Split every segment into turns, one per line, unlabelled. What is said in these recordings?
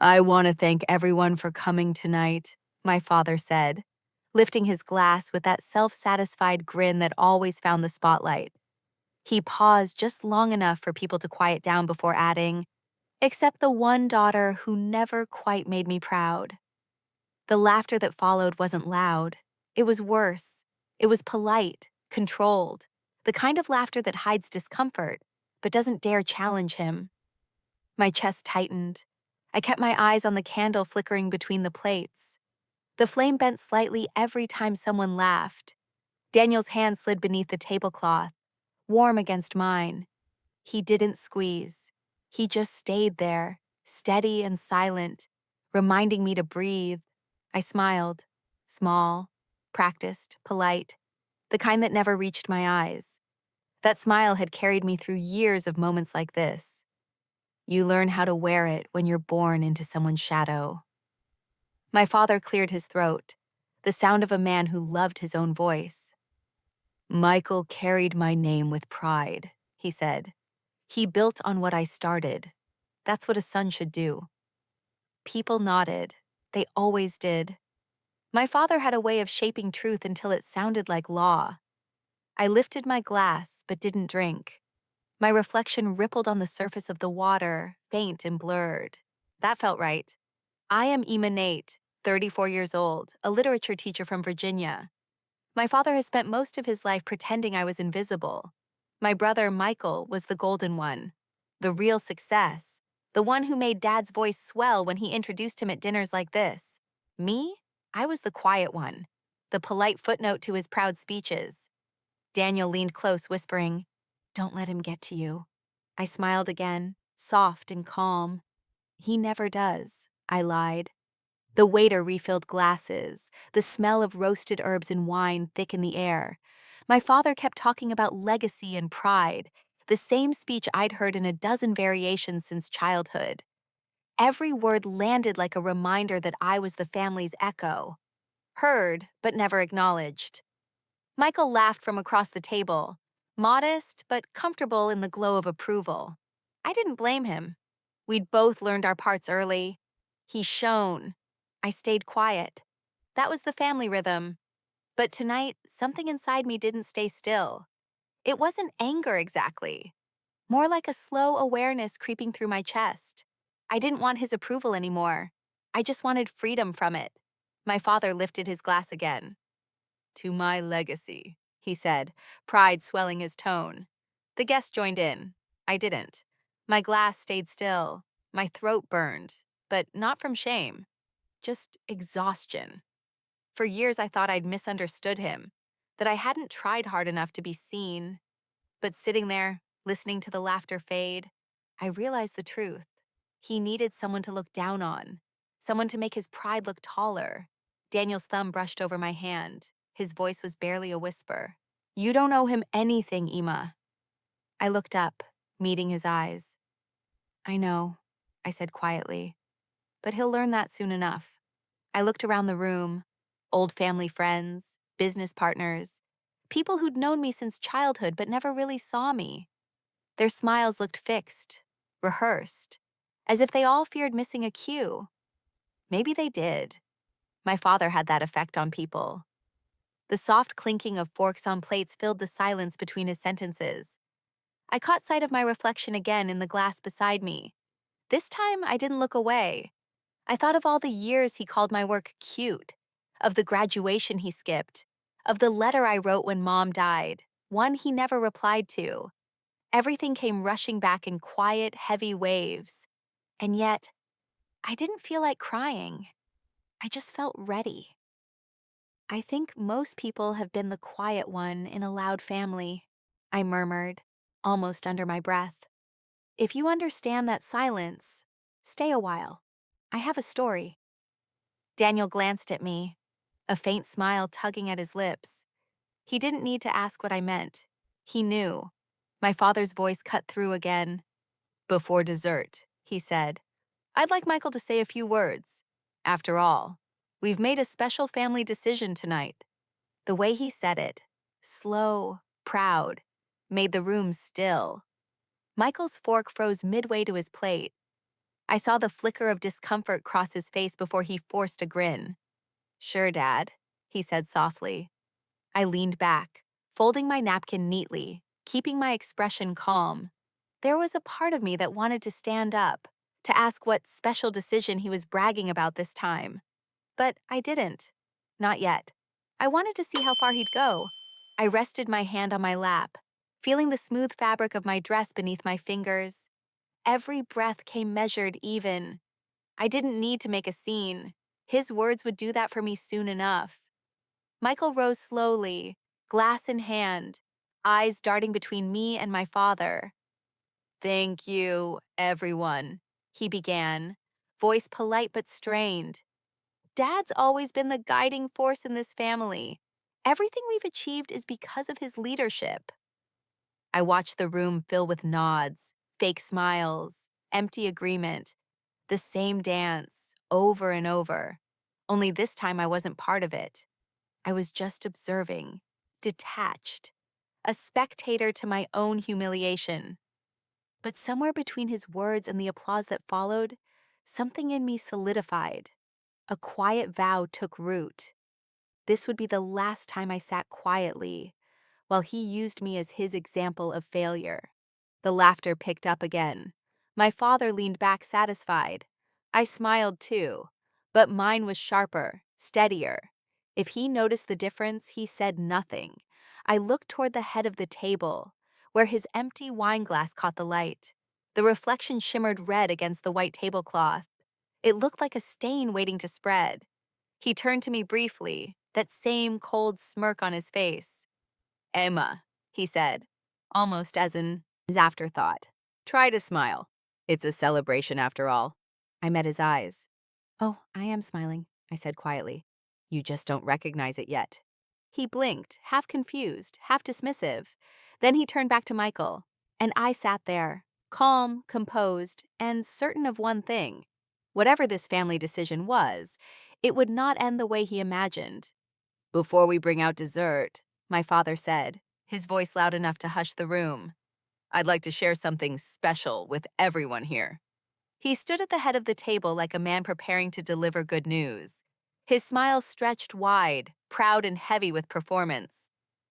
I want to thank everyone for coming tonight, my father said, lifting his glass with that self-satisfied grin that always found the spotlight. He paused just long enough for people to quiet down before adding, except the one daughter who never quite made me proud. The laughter that followed wasn't loud. It was worse. It was polite, controlled, the kind of laughter that hides discomfort, but doesn't dare challenge him. My chest tightened. I kept my eyes on the candle flickering between the plates. The flame bent slightly every time someone laughed. Daniel's hand slid beneath the tablecloth, warm against mine. He didn't squeeze. He just stayed there, steady and silent, reminding me to breathe. I smiled. Small, practiced, polite, the kind that never reached my eyes. That smile had carried me through years of moments like this. You learn how to wear it when you're born into someone's shadow. My father cleared his throat, the sound of a man who loved his own voice. Michael carried my name with pride, he said. He built on what I started. That's what a son should do. People nodded. They always did. My father had a way of shaping truth until it sounded like law. I lifted my glass, but didn't drink. My reflection rippled on the surface of the water, faint and blurred. That felt right. I am Nate, 34 years old, a literature teacher from Virginia. My father has spent most of his life pretending I was invisible. My brother, Michael, was the golden one, the real success, the one who made Dad's voice swell when he introduced him at dinners like this. Me? I was the quiet one, the polite footnote to his proud speeches. Daniel leaned close, whispering, "Don't let him get to you." I smiled again, soft and calm. "He never does," I lied. The waiter refilled glasses, the smell of roasted herbs and wine thick in the air. My father kept talking about legacy and pride, the same speech I'd heard in a dozen variations since childhood. Every word landed like a reminder that I was the family's echo, heard but never acknowledged. Michael laughed from across the table, modest but comfortable in the glow of approval. I didn't blame him. We'd both learned our parts early. He shone. I stayed quiet. That was the family rhythm. But tonight, something inside me didn't stay still. It wasn't anger exactly, more like a slow awareness creeping through my chest. I didn't want his approval anymore. I just wanted freedom from it. My father lifted his glass again. "To my legacy," he said, pride swelling his tone. The guest joined in. I didn't. My glass stayed still. My throat burned, but not from shame, just exhaustion. For years, I thought I'd misunderstood him, that I hadn't tried hard enough to be seen. But sitting there, listening to the laughter fade, I realized the truth. He needed someone to look down on, someone to make his pride look taller. Daniel's thumb brushed over my hand. His voice was barely a whisper. "You don't owe him anything, Emma." I looked up, meeting his eyes. "I know," I said quietly, "but he'll learn that soon enough." I looked around the room, old family friends, business partners, people who'd known me since childhood but never really saw me. Their smiles looked fixed, rehearsed, as if they all feared missing a cue. Maybe they did. My father had that effect on people. The soft clinking of forks on plates filled the silence between his sentences. I caught sight of my reflection again in the glass beside me. This time, I didn't look away. I thought of all the years he called my work cute, of the graduation he skipped, of the letter I wrote when Mom died, one he never replied to. Everything came rushing back in quiet, heavy waves. And yet, I didn't feel like crying. I just felt ready. "I think most people have been the quiet one in a loud family," I murmured, almost under my breath. "If you understand that silence, stay a while. I have a story." Daniel glanced at me, a faint smile tugging at his lips. He didn't need to ask what I meant. He knew. My father's voice cut through again. "Before dessert," he said, "I'd like Michael to say a few words. After all, we've made a special family decision tonight." The way he said it, slow, proud, made the room still. Michael's fork froze midway to his plate. I saw the flicker of discomfort cross his face before he forced a grin. "Sure, Dad," he said softly. I leaned back, folding my napkin neatly, keeping my expression calm. There was a part of me that wanted to stand up, to ask what special decision he was bragging about this time. But I didn't. Not yet. I wanted to see how far he'd go. I rested my hand on my lap, feeling the smooth fabric of my dress beneath my fingers. Every breath came measured even. I didn't need to make a scene. His words would do that for me soon enough. Michael rose slowly, glass in hand, eyes darting between me and my father. "Thank you, everyone," he began, voice polite but strained. Dad's always been the guiding force in this family. Everything we've achieved is because of his leadership. I watched the room fill with nods, fake smiles, empty agreement, the same dance, over and over. Only this time I wasn't part of it. I was just observing, detached, a spectator to my own humiliation. But somewhere between his words and the applause that followed, something in me solidified. A quiet vow took root. This would be the last time I sat quietly, while he used me as his example of failure. The laughter picked up again. My father leaned back satisfied. I smiled too, but mine was sharper, steadier. If he noticed the difference, he said nothing. I looked toward the head of the table, where his empty wine glass caught the light. The reflection shimmered red against the white tablecloth. It looked like a stain waiting to spread. He turned to me briefly, that same cold smirk on his face. "Emma," he said, almost as an afterthought. "Try to smile. It's a celebration after all." I met his eyes. "Oh, I am smiling," I said quietly. "You just don't recognize it yet." He blinked, half confused, half dismissive. Then he turned back to Michael, and I sat there, calm, composed, and certain of one thing. Whatever this family decision was, it would not end the way he imagined. "Before we bring out dessert," my father said, his voice loud enough to hush the room, "I'd like to share something special with everyone here." He stood at the head of the table like a man preparing to deliver good news. His smile stretched wide, proud and heavy with performance.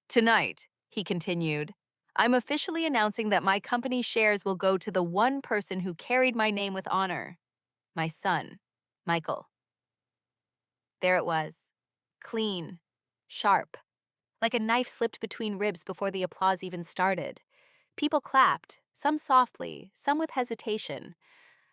"Tonight," he continued, "I'm officially announcing that my company's shares will go to the one person who carried my name with honor. My son, Michael." There it was. Clean. Sharp. Like a knife slipped between ribs before the applause even started. People clapped, some softly, some with hesitation.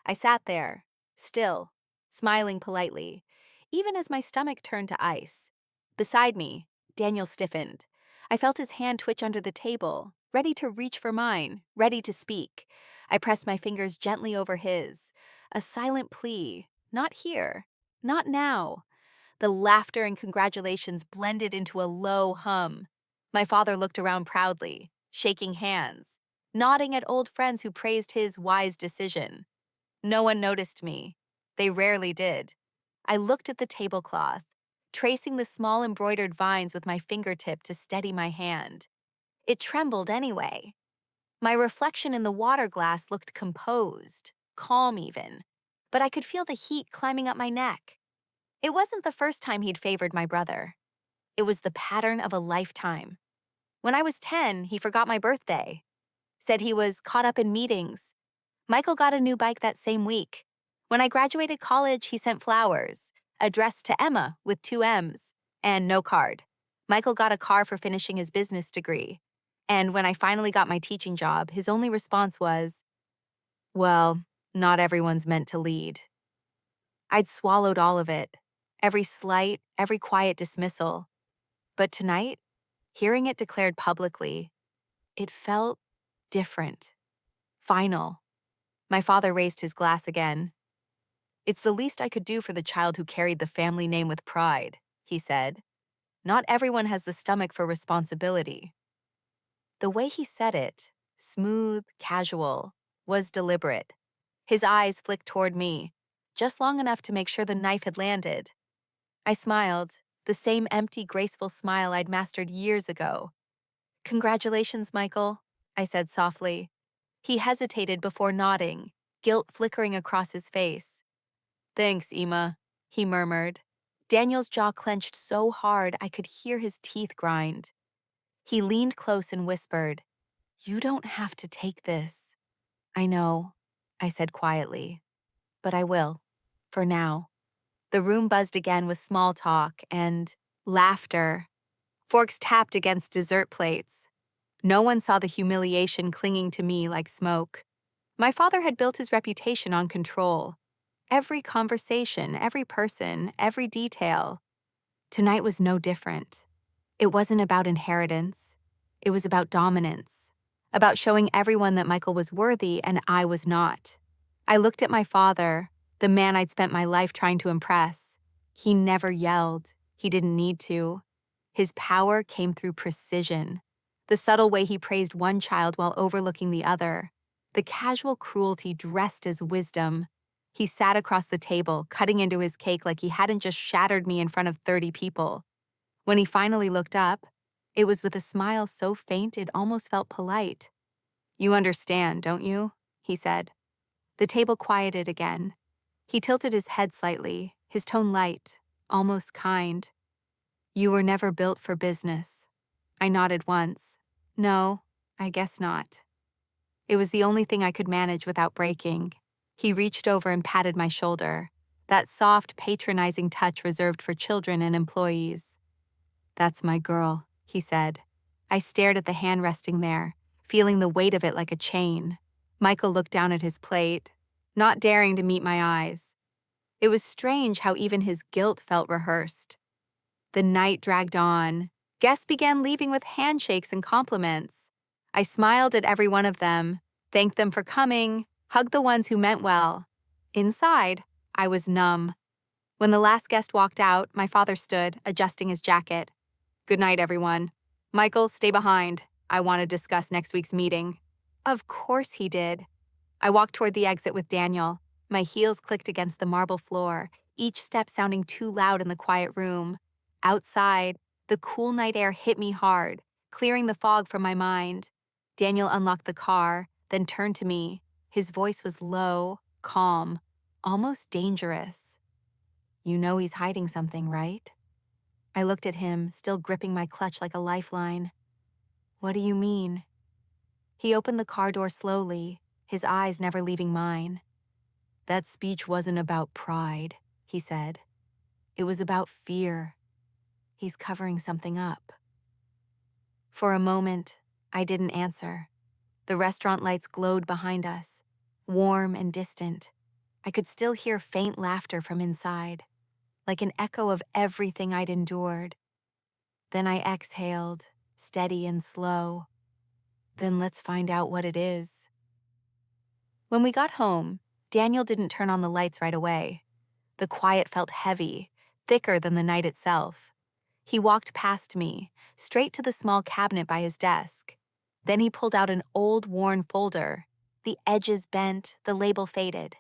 I sat there, still, smiling politely, even as my stomach turned to ice. Beside me, Daniel stiffened. I felt his hand twitch under the table, ready to reach for mine, ready to speak. I pressed my fingers gently over his. A silent plea. Not here. Not now. The laughter and congratulations blended into a low hum. My father looked around proudly, shaking hands, nodding at old friends who praised his wise decision. No one noticed me. They rarely did. I looked at the tablecloth, tracing the small embroidered vines with my fingertip to steady my hand. It trembled anyway. My reflection in the water glass looked composed, calm even, but I could feel the heat climbing up my neck. It wasn't the first time he'd favored my brother. It was the pattern of a lifetime. When I was 10, he forgot my birthday, said he was caught up in meetings. Michael got a new bike that same week. When I graduated college, he sent flowers, addressed to Emma with 2 M's, and no card. Michael got a car for finishing his business degree. And when I finally got my teaching job, his only response was, "Well, not everyone's meant to lead." I'd swallowed all of it, every slight, every quiet dismissal. But tonight, hearing it declared publicly, it felt different, final. My father raised his glass again. "It's the least I could do for the child who carried the family name with pride," he said. "Not everyone has the stomach for responsibility." The way he said it, smooth, casual, was deliberate. His eyes flicked toward me, just long enough to make sure the knife had landed. I smiled, the same empty, graceful smile I'd mastered years ago. "Congratulations, Michael," I said softly. He hesitated before nodding, guilt flickering across his face. "Thanks, Emma," he murmured. Daniel's jaw clenched so hard I could hear his teeth grind. He leaned close and whispered, "You don't have to take this." "I know," I said quietly, "but I will, for now." The room buzzed again with small talk and laughter. Forks tapped against dessert plates. No one saw the humiliation clinging to me like smoke. My father had built his reputation on control. Every conversation, every person, every detail. Tonight was no different. It wasn't about inheritance. It was about dominance. About showing everyone that Michael was worthy and I was not. I looked at my father, the man I'd spent my life trying to impress. He never yelled. He didn't need to. His power came through precision. The subtle way he praised one child while overlooking the other. The casual cruelty dressed as wisdom. He sat across the table, cutting into his cake like he hadn't just shattered me in front of 30 people. When he finally looked up, it was with a smile so faint it almost felt polite. "You understand, don't you?" he said. The table quieted again. He tilted his head slightly, his tone light, almost kind. "You were never built for business." I nodded once. "No, I guess not." It was the only thing I could manage without breaking. He reached over and patted my shoulder, that soft, patronizing touch reserved for children and employees. "That's my girl," he said. I stared at the hand resting there, feeling the weight of it like a chain. Michael looked down at his plate, not daring to meet my eyes. It was strange how even his guilt felt rehearsed. The night dragged on. Guests began leaving with handshakes and compliments. I smiled at every one of them, thanked them for coming, hugged the ones who meant well. Inside, I was numb. When the last guest walked out, my father stood, adjusting his jacket. "Good night, everyone. Michael, stay behind. I want to discuss next week's meeting." Of course he did. I walked toward the exit with Daniel. My heels clicked against the marble floor, each step sounding too loud in the quiet room. Outside, the cool night air hit me hard, clearing the fog from my mind. Daniel unlocked the car, then turned to me. His voice was low, calm, almost dangerous. "You know he's hiding something, right?" I looked at him, still gripping my clutch like a lifeline. "What do you mean?" He opened the car door slowly, his eyes never leaving mine. "That speech wasn't about pride," he said. "It was about fear. He's covering something up." For a moment, I didn't answer. The restaurant lights glowed behind us, warm and distant. I could still hear faint laughter from inside, like an echo of everything I'd endured. Then I exhaled, steady and slow. "Then let's find out what it is." When we got home, Daniel didn't turn on the lights right away. The quiet felt heavy, thicker than the night itself. He walked past me, straight to the small cabinet by his desk. Then he pulled out an old, worn folder, the edges bent, the label faded.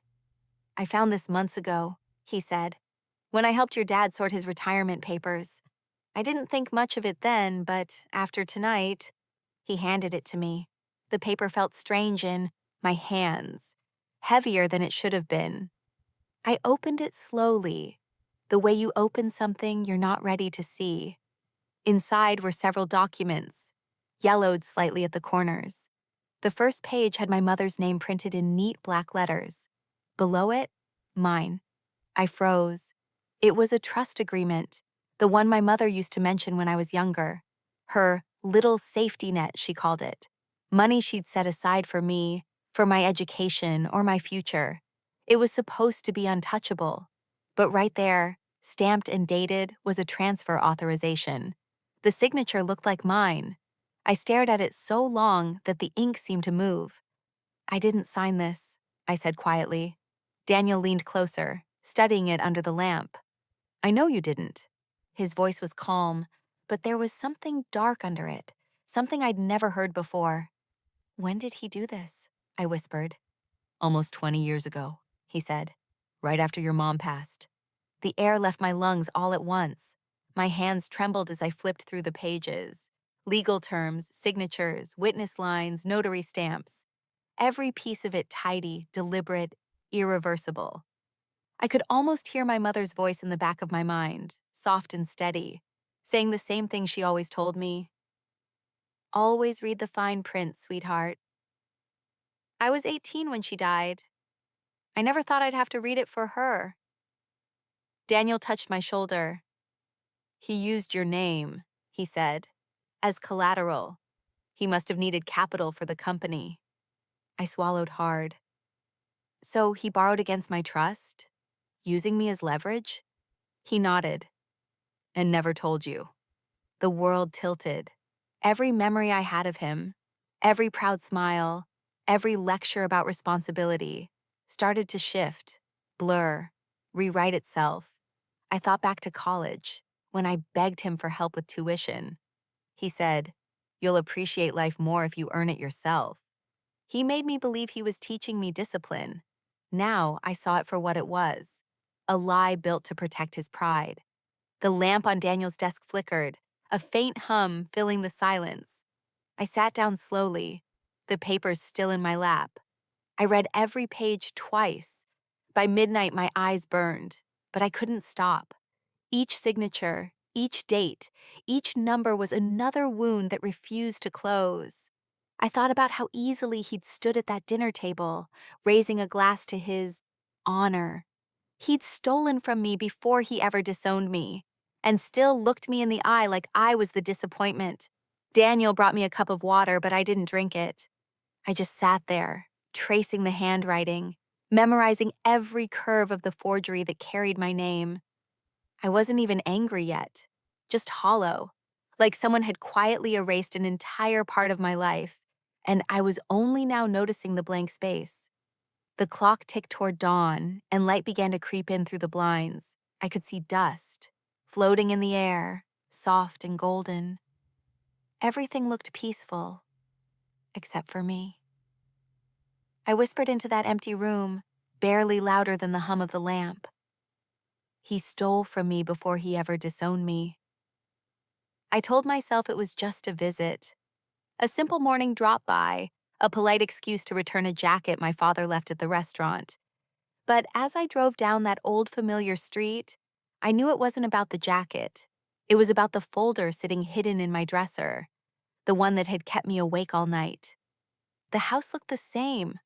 "I found this months ago," he said, "when I helped your dad sort his retirement papers. I didn't think much of it then, but after tonight..." He handed it to me. The paper felt strange in my hands, heavier than it should have been. I opened it slowly, the way you open something you're not ready to see. Inside were several documents, yellowed slightly at the corners. The first page had my mother's name printed in neat black letters. Below it, mine. I froze. It was a trust agreement, the one my mother used to mention when I was younger. Her little safety net, she called it. Money she'd set aside for me, for my education or my future. It was supposed to be untouchable. But right there, stamped and dated, was a transfer authorization. The signature looked like mine. I stared at it so long that the ink seemed to move. "I didn't sign this," I said quietly. Daniel leaned closer, studying it under the lamp. "I know you didn't." His voice was calm, but there was something dark under it, something I'd never heard before. "When did he do this?" I whispered. "Almost 20 years ago," he said. "Right after your mom passed." The air left my lungs all at once. My hands trembled as I flipped through the pages. Legal terms, signatures, witness lines, notary stamps. every piece of it tidy, deliberate, irreversible. I could almost hear my mother's voice in the back of my mind, soft and steady, saying the same thing she always told me. Always read the fine print, sweetheart. I was 18 when she died. I never thought I'd have to read it for her. Daniel touched my shoulder. He used your name, he said, as collateral. He must have needed capital for the company. I swallowed hard. So he borrowed against my trust, using me as leverage? He nodded. And never told you. The world tilted. Every memory I had of him, every proud smile, every lecture about responsibility, started to shift, blur, rewrite itself. I thought back to college, when I begged him for help with tuition. He said, "You'll appreciate life more if you earn it yourself." He made me believe he was teaching me discipline. Now I saw it for what it was, a lie built to protect his pride. The lamp on Daniel's desk flickered, a faint hum filling the silence. I sat down slowly, the papers still in my lap. I read every page twice. By midnight, my eyes burned, but I couldn't stop. Each signature, each date, each number was another wound that refused to close. I thought about how easily he'd stood at that dinner table, raising a glass to his honor. He'd stolen from me before he ever disowned me, and still looked me in the eye like I was the disappointment. Daniel brought me a cup of water, but I didn't drink it. I just sat there, tracing the handwriting, memorizing every curve of the forgery that carried my name. I wasn't even angry yet, just hollow, like someone had quietly erased an entire part of my life, and I was only now noticing the blank space. The clock ticked toward dawn, and light began to creep in through the blinds. I could see dust, floating in the air, soft and golden. Everything looked peaceful, except for me. I whispered into that empty room, barely louder than the hum of the lamp. He stole from me before he ever disowned me. I told myself it was just a visit, a simple morning drop-by, a polite excuse to return a jacket my father left at the restaurant. But as I drove down that old familiar street, I knew it wasn't about the jacket. It was about the folder sitting hidden in my dresser, the one that had kept me awake all night. The house looked the same.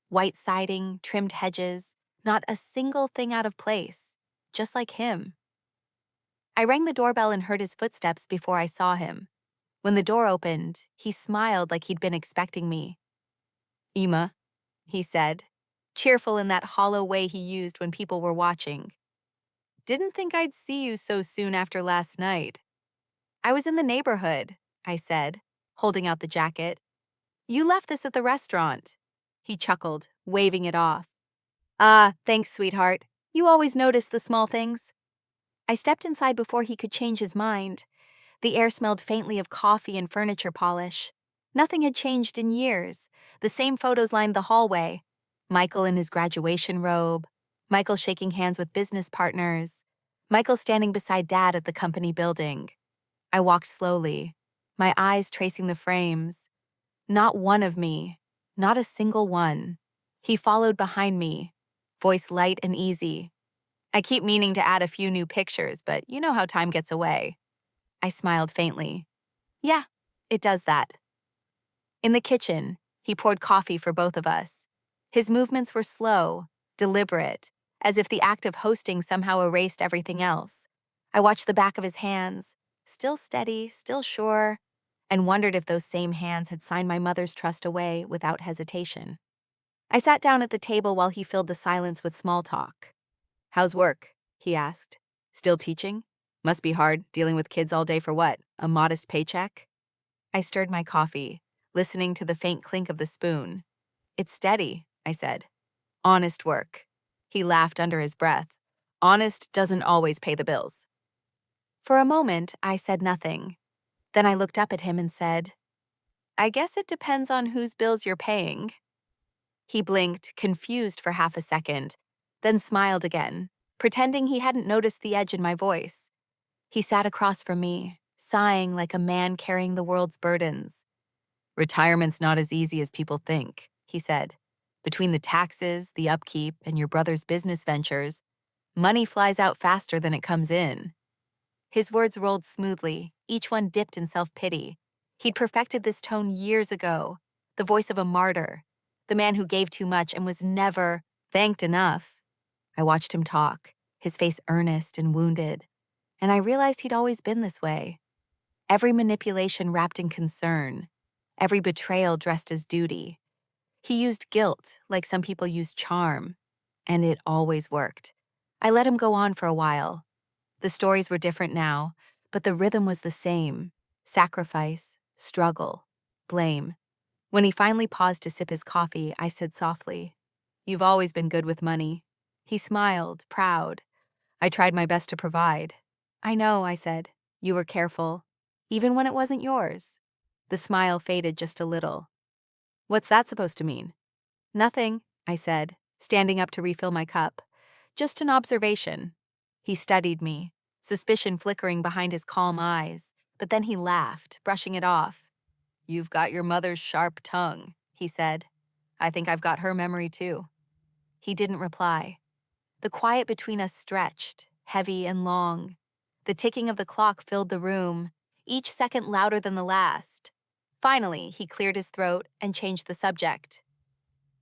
White siding, trimmed hedges, not a single thing out of place, just like him. I rang the doorbell and heard his footsteps before I saw him. When the door opened, he smiled like he'd been expecting me. "Emma," he said, cheerful in that hollow way he used when people were watching. "Didn't think I'd see you so soon after last night." "I was in the neighborhood," I said, holding out the jacket. "You left this at the restaurant." He chuckled, waving it off. "Ah, thanks, sweetheart. You always notice the small things." I stepped inside before he could change his mind. The air smelled faintly of coffee and furniture polish. Nothing had changed in years. The same photos lined the hallway. Michael in his graduation robe, Michael shaking hands with business partners, Michael standing beside Dad at the company building. I walked slowly, my eyes tracing the frames. Not one of me, not a single one. He followed behind me, voice light and easy. "I keep meaning to add a few new pictures, but you know how time gets away." I smiled faintly. "Yeah, it does that." In the kitchen, he poured coffee for both of us. His movements were slow, deliberate, as if the act of hosting somehow erased everything else. I watched the back of his hands, still steady, still sure, and wondered if those same hands had signed my mother's trust away without hesitation. I sat down at the table while he filled the silence with small talk. "How's work?" he asked. "Still teaching? Must be hard, dealing with kids all day for what, a modest paycheck?" I stirred my coffee, listening to the faint clink of the spoon. "It's steady," I said. "Honest work." He laughed under his breath. "Honest doesn't always pay the bills." For a moment, I said nothing. Then I looked up at him and said, "I guess it depends on whose bills you're paying." He blinked, confused for half a second, then smiled again, pretending he hadn't noticed the edge in my voice. He sat across from me, sighing like a man carrying the world's burdens. "Retirement's not as easy as people think," he said. Between the taxes, the upkeep, and your brother's business ventures, money flies out faster than it comes in. His words rolled smoothly, each one dipped in self-pity. He'd perfected this tone years ago, the voice of a martyr, the man who gave too much and was never thanked enough. I watched him talk, his face earnest and wounded, and I realized he'd always been this way. Every manipulation wrapped in concern, every betrayal dressed as duty. He used guilt like some people use charm, and it always worked. I let him go on for a while. The stories were different now, but the rhythm was the same: sacrifice, struggle, blame. When he finally paused to sip his coffee, I said softly, "You've always been good with money." He smiled, proud. I tried my best to provide. "I know," I said. "You were careful, even when it wasn't yours." The smile faded just a little. "What's that supposed to mean?" "Nothing," I said, standing up to refill my cup. "Just an observation." He studied me, suspicion flickering behind his calm eyes, but then he laughed, brushing it off. "You've got your mother's sharp tongue," he said. "I think I've got her memory too." He didn't reply. The quiet between us stretched, heavy and long. The ticking of the clock filled the room, each second louder than the last. Finally, he cleared his throat and changed the subject.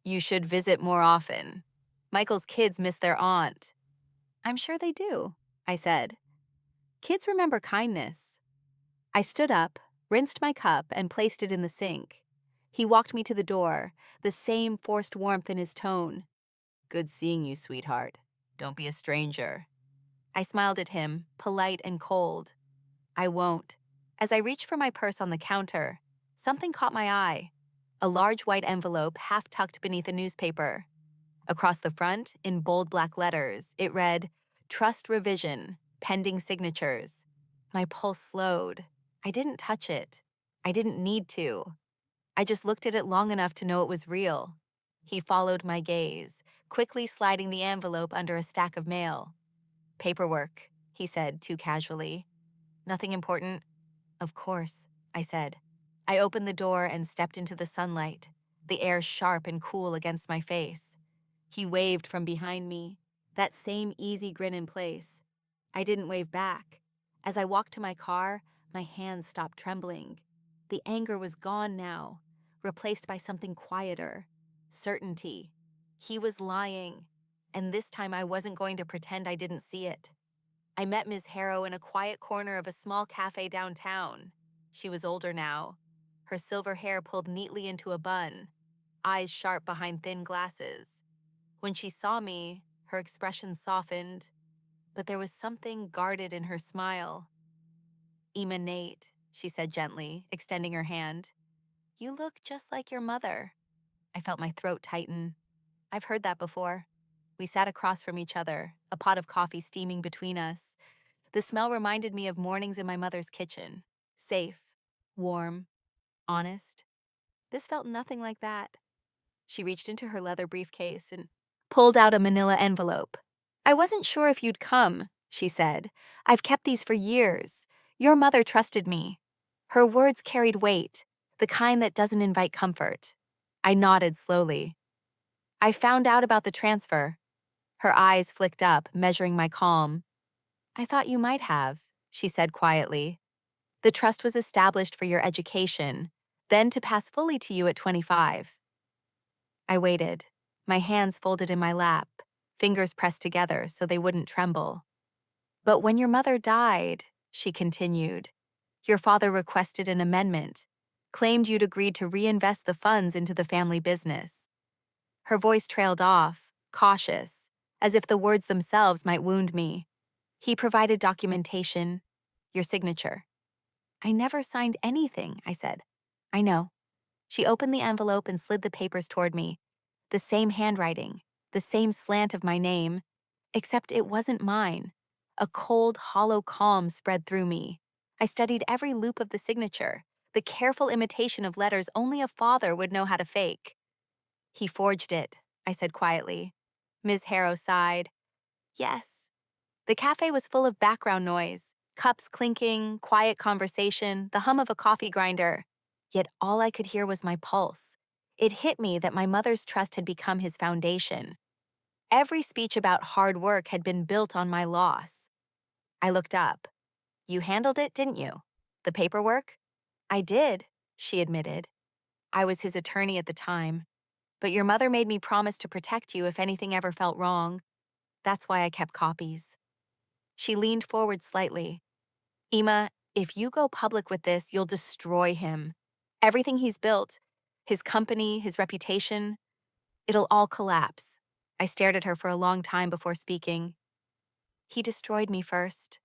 "You should visit more often. Michael's kids miss their aunt." "I'm sure they do," I said. "Kids remember kindness." I stood up, rinsed my cup, and placed it in the sink. He walked me to the door, the same forced warmth in his tone. "Good seeing you, sweetheart. Don't be a stranger." I smiled at him, polite and cold. "I won't." As I reached for my purse on the counter, something caught my eye. A large white envelope half tucked beneath a newspaper. Across the front, in bold black letters, it read, "Trust Revision, pending signatures." My pulse slowed. I didn't touch it. I didn't need to. I just looked at it long enough to know it was real. He followed my gaze, quickly sliding the envelope under a stack of mail. "Paperwork," he said, too casually. "Nothing important?" "Of course," I said. I opened the door and stepped into the sunlight, the air sharp and cool against my face. He waved from behind me, that same easy grin in place. I didn't wave back. As I walked to my car, my hands stopped trembling. The anger was gone now, replaced by something quieter: certainty. He was lying, and this time I wasn't going to pretend I didn't see it. I met Ms. Harrow in a quiet corner of a small cafe downtown. She was older now, her silver hair pulled neatly into a bun, eyes sharp behind thin glasses. When she saw me, her expression softened, but there was something guarded in her smile. "Ema Nate," she said gently, extending her hand. "You look just like your mother." I felt my throat tighten. I've heard that before. We sat across from each other, a pot of coffee steaming between us. The smell reminded me of mornings in my mother's kitchen. Safe, warm, honest. This felt nothing like that. She reached into her leather briefcase and pulled out a manila envelope. "I wasn't sure if you'd come," she said. "I've kept these for years. Your mother trusted me." Her words carried weight, the kind that doesn't invite comfort. I nodded slowly. "I found out about the transfer." Her eyes flicked up, measuring my calm. "I thought you might have," she said quietly. "The trust was established for your education, then to pass fully to you at 25. I waited, my hands folded in my lap, fingers pressed together so they wouldn't tremble. "But when your mother died," she continued, "your father requested an amendment, claimed you'd agreed to reinvest the funds into the family business." Her voice trailed off, cautious, as if the words themselves might wound me. "He provided documentation, your signature." "I never signed anything," I said. "I know." She opened the envelope and slid the papers toward me. The same handwriting, the same slant of my name, except it wasn't mine. A cold, hollow calm spread through me. I studied every loop of the signature, the careful imitation of letters only a father would know how to fake. "He forged it," I said quietly. Ms. Harrow sighed. "Yes." The cafe was full of background noise, cups clinking, quiet conversation, the hum of a coffee grinder. Yet all I could hear was my pulse. It hit me that my mother's trust had become his foundation. Every speech about hard work had been built on my loss. I looked up. You handled it, didn't you? The paperwork? I did, she admitted. I was his attorney at the time. But your mother made me promise to protect you if anything ever felt wrong. That's why I kept copies. She leaned forward slightly. Emma, if you go public with this, you'll destroy him. Everything he's built, his company, his reputation, it'll all collapse. I stared at her for a long time before speaking. He destroyed me first.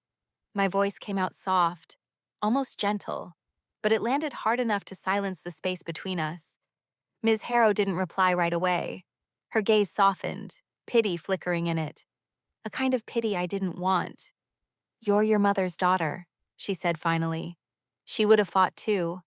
My voice came out soft, almost gentle, but it landed hard enough to silence the space between us. Ms. Harrow didn't reply right away. Her gaze softened, pity flickering in it. A kind of pity I didn't want. You're your mother's daughter, she said finally. She would have fought too.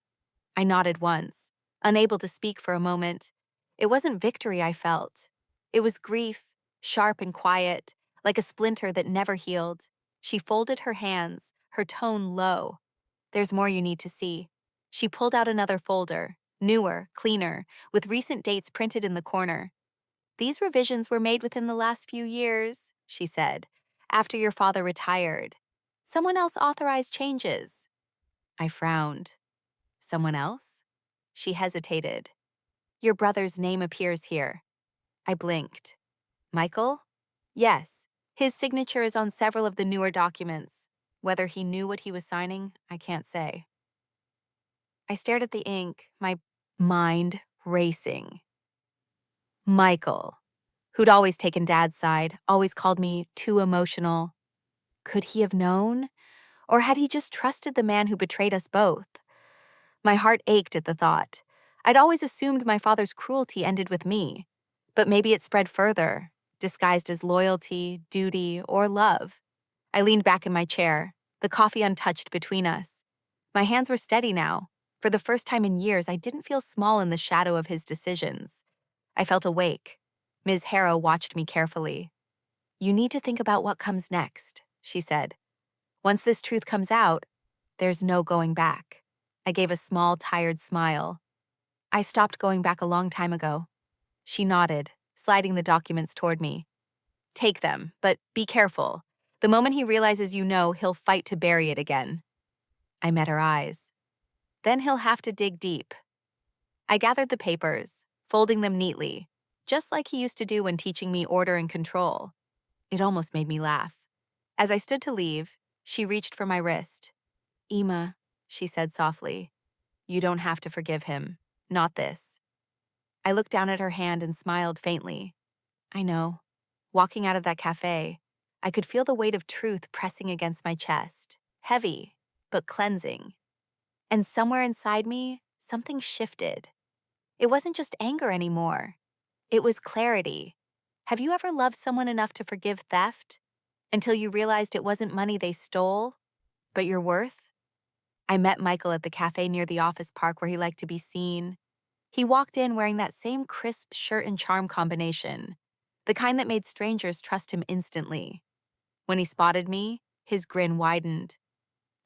I nodded once, unable to speak for a moment. It wasn't victory I felt. It was grief, sharp and quiet, like a splinter that never healed. She folded her hands, her tone low. There's more you need to see. She pulled out another folder, newer, cleaner, with recent dates printed in the corner. These revisions were made within the last few years, she said, after your father retired. Someone else authorized changes. I frowned. Someone else? She hesitated. Your brother's name appears here. I blinked. Michael? Yes. His signature is on several of the newer documents. Whether he knew what he was signing, I can't say. I stared at the ink, my mind racing. Michael, who'd always taken Dad's side, always called me too emotional. Could he have known? Or had he just trusted the man who betrayed us both? My heart ached at the thought. I'd always assumed my father's cruelty ended with me. But maybe it spread further, disguised as loyalty, duty, or love. I leaned back in my chair, the coffee untouched between us. My hands were steady now. For the first time in years, I didn't feel small in the shadow of his decisions. I felt awake. Ms. Harrow watched me carefully. You need to think about what comes next, she said. Once this truth comes out, there's no going back. I gave a small, tired smile. I stopped going back a long time ago. She nodded, sliding the documents toward me. Take them, but be careful. The moment he realizes you know, he'll fight to bury it again. I met her eyes. Then he'll have to dig deep. I gathered the papers, folding them neatly, just like he used to do when teaching me order and control. It almost made me laugh. As I stood to leave, she reached for my wrist. Emma, she said softly, you don't have to forgive him. Not this. I looked down at her hand and smiled faintly. I know. Walking out of that cafe, I could feel the weight of truth pressing against my chest. Heavy, but cleansing. And somewhere inside me, something shifted. It wasn't just anger anymore. It was clarity. Have you ever loved someone enough to forgive theft? Until you realized it wasn't money they stole, but your worth? I met Michael at the cafe near the office park where he liked to be seen. He walked in wearing that same crisp shirt and charm combination, the kind that made strangers trust him instantly. When he spotted me, his grin widened.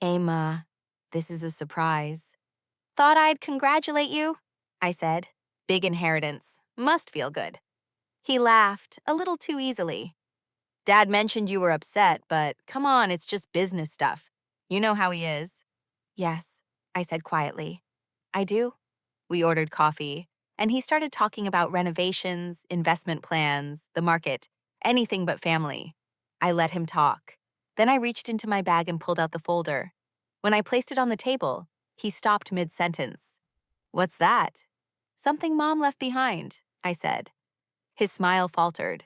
Emma, this is a surprise. Thought I'd congratulate you, I said. Big inheritance. Must feel good. He laughed, a little too easily. Dad mentioned you were upset, but come on, it's just business stuff. You know how he is. Yes, I said quietly. I do. We ordered coffee, and he started talking about renovations, investment plans, the market, anything but family. I let him talk. Then I reached into my bag and pulled out the folder. When I placed it on the table, he stopped mid-sentence. What's that? Something Mom left behind, I said. His smile faltered.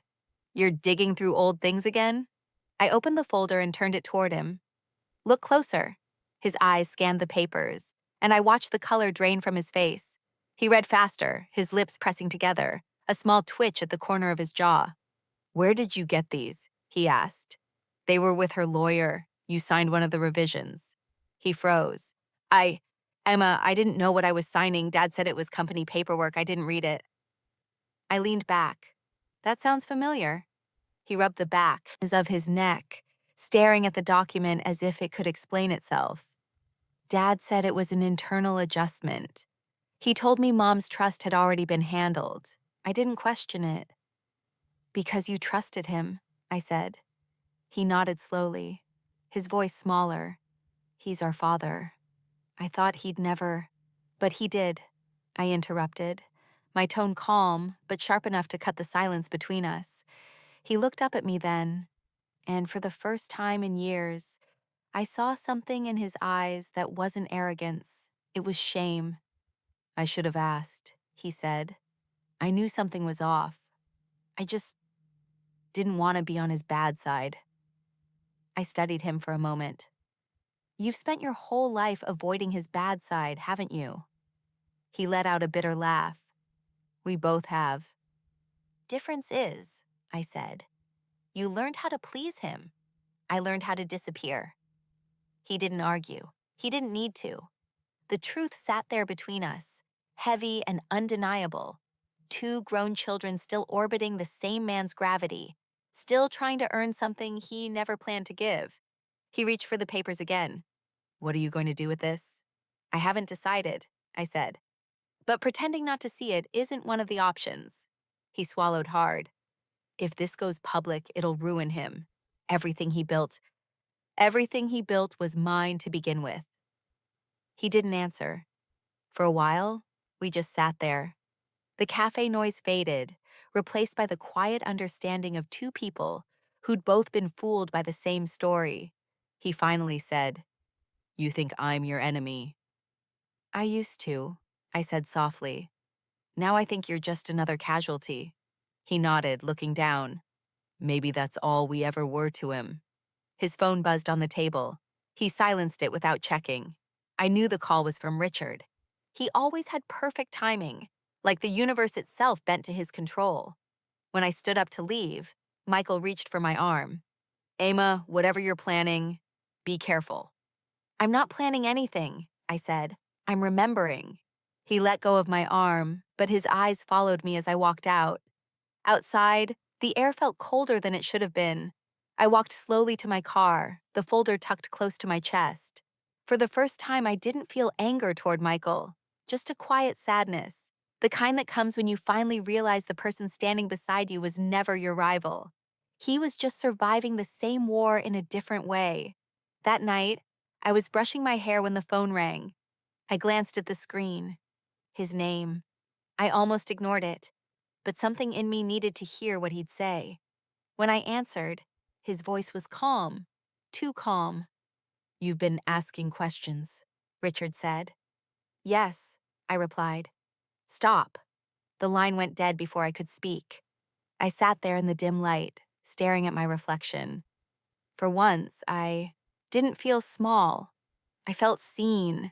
You're digging through old things again? I opened the folder and turned it toward him. Look closer. His eyes scanned the papers, and I watched the color drain from his face. He read faster, his lips pressing together, a small twitch at the corner of his jaw. Where did you get these? He asked. They were with her lawyer. You signed one of the revisions. He froze. Emma, I didn't know what I was signing. Dad said it was company paperwork. I didn't read it. I leaned back. That sounds familiar. He rubbed the back of his neck, staring at the document as if it could explain itself. Dad said it was an internal adjustment. He told me Mom's trust had already been handled. I didn't question it. Because you trusted him, I said. He nodded slowly, his voice smaller. He's our father. I thought he'd never. But he did, I interrupted, my tone calm, but sharp enough to cut the silence between us. He looked up at me then, and for the first time in years, I saw something in his eyes that wasn't arrogance. It was shame. I should have asked, he said. I knew something was off. I just didn't want to be on his bad side. I studied him for a moment. You've spent your whole life avoiding his bad side, haven't you? He let out a bitter laugh. We both have. Difference is, I said, you learned how to please him. I learned how to disappear. He didn't argue. He didn't need to. The truth sat there between us, heavy and undeniable. Two grown children still orbiting the same man's gravity, still trying to earn something he never planned to give. He reached for the papers again. What are you going to do with this? I haven't decided, I said. But pretending not to see it isn't one of the options. He swallowed hard. If this goes public, it'll ruin him. Everything he built was mine to begin with. He didn't answer. For a while, we just sat there. The cafe noise faded, replaced by the quiet understanding of two people who'd both been fooled by the same story. He finally said, "You think I'm your enemy?" I used to, I said softly. Now I think you're just another casualty. He nodded, looking down. Maybe that's all we ever were to him. His phone buzzed on the table. He silenced it without checking. I knew the call was from Richard. He always had perfect timing, like the universe itself bent to his control. When I stood up to leave, Michael reached for my arm. Emma, whatever you're planning, be careful. I'm not planning anything, I said. I'm remembering. He let go of my arm, but his eyes followed me as I walked out. Outside, the air felt colder than it should have been. I walked slowly to my car, the folder tucked close to my chest. For the first time, I didn't feel anger toward Michael, just a quiet sadness, the kind that comes when you finally realize the person standing beside you was never your rival. He was just surviving the same war in a different way. That night, I was brushing my hair when the phone rang. I glanced at the screen. His name. I almost ignored it, but something in me needed to hear what he'd say. When I answered, his voice was calm, too calm. You've been asking questions, Richard said. Yes, I replied. Stop. The line went dead before I could speak. I sat there in the dim light, staring at my reflection. For once, I didn't feel small. I felt seen.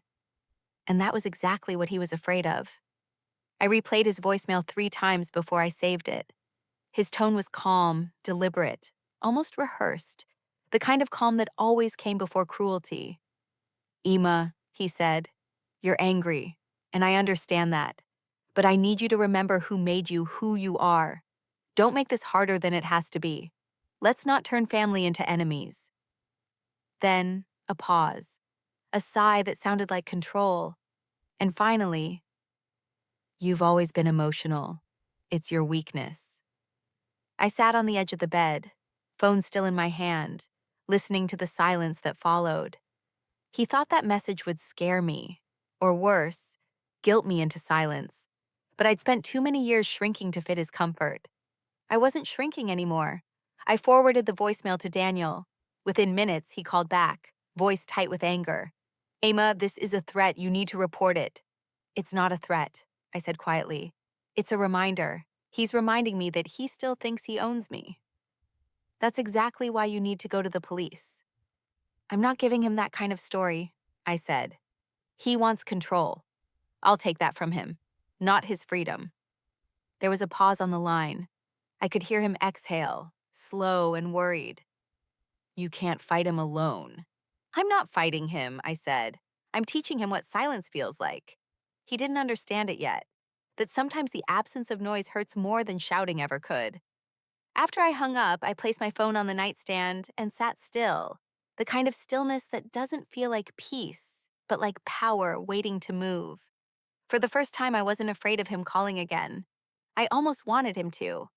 And that was exactly what he was afraid of. I replayed his voicemail 3 times before I saved it. His tone was calm, deliberate, almost rehearsed, the kind of calm that always came before cruelty. Emma, he said, you're angry, and I understand that. But I need you to remember who made you who you are. Don't make this harder than it has to be. Let's not turn family into enemies. Then, a pause, a sigh that sounded like control, and finally, you've always been emotional. It's your weakness. I sat on the edge of the bed, phone still in my hand, listening to the silence that followed. He thought that message would scare me, or worse, guilt me into silence. But I'd spent too many years shrinking to fit his comfort. I wasn't shrinking anymore. I forwarded the voicemail to Daniel. Within minutes, he called back, voice tight with anger. Emma, this is a threat. You need to report it. It's not a threat, I said quietly. It's a reminder. He's reminding me that he still thinks he owns me. That's exactly why you need to go to the police. I'm not giving him that kind of story, I said. He wants control. I'll take that from him, not his freedom. There was a pause on the line. I could hear him exhale, slow and worried. You can't fight him alone. I'm not fighting him, I said. I'm teaching him what silence feels like. He didn't understand it yet, that sometimes the absence of noise hurts more than shouting ever could. After I hung up, I placed my phone on the nightstand and sat still, the kind of stillness that doesn't feel like peace, but like power waiting to move. For the first time, I wasn't afraid of him calling again. I almost wanted him to.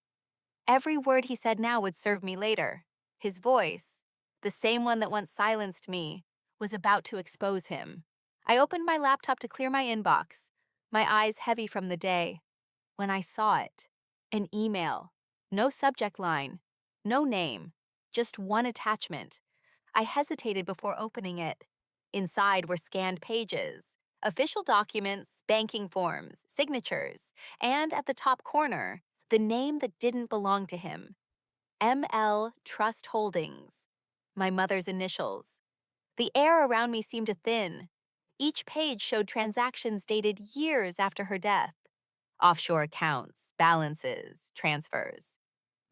Every word he said now would serve me later. His voice, the same one that once silenced me, was about to expose him. I opened my laptop to clear my inbox, my eyes heavy from the day. When I saw it, an email, no subject line, no name, just one attachment. I hesitated before opening it. Inside were scanned pages, official documents, banking forms, signatures, and at the top corner, the name that didn't belong to him. ML Trust Holdings. My mother's initials. The air around me seemed to thin. Each page showed transactions dated years after her death. Offshore accounts, balances, transfers.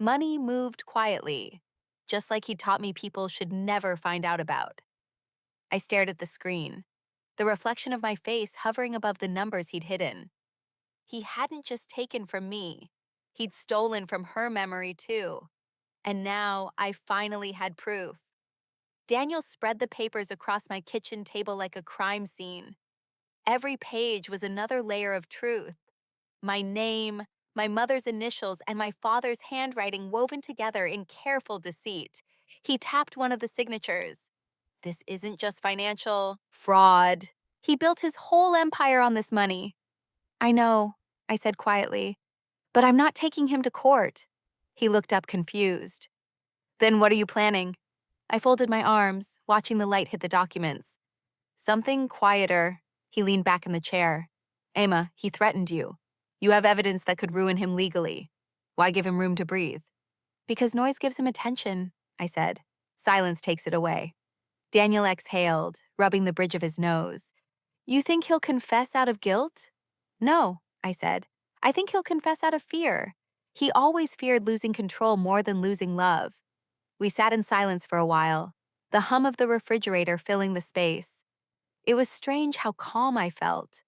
Money moved quietly, just like he taught me people should never find out about. I stared at the screen, the reflection of my face hovering above the numbers he'd hidden. He hadn't just taken from me, he'd stolen from her memory too. And now I finally had proof. Daniel spread the papers across my kitchen table like a crime scene. Every page was another layer of truth. My name, my mother's initials, and my father's handwriting woven together in careful deceit. He tapped one of the signatures. This isn't just financial fraud. He built his whole empire on this money. I know, I said quietly, but I'm not taking him to court. He looked up confused. Then what are you planning? I folded my arms, watching the light hit the documents. Something quieter. He leaned back in the chair. Emma, he threatened you. You have evidence that could ruin him legally. Why give him room to breathe? Because noise gives him attention, I said. Silence takes it away. Daniel exhaled, rubbing the bridge of his nose. You think he'll confess out of guilt? No, I said. I think he'll confess out of fear. He always feared losing control more than losing love. We sat in silence for a while, the hum of the refrigerator filling the space. It was strange how calm I felt.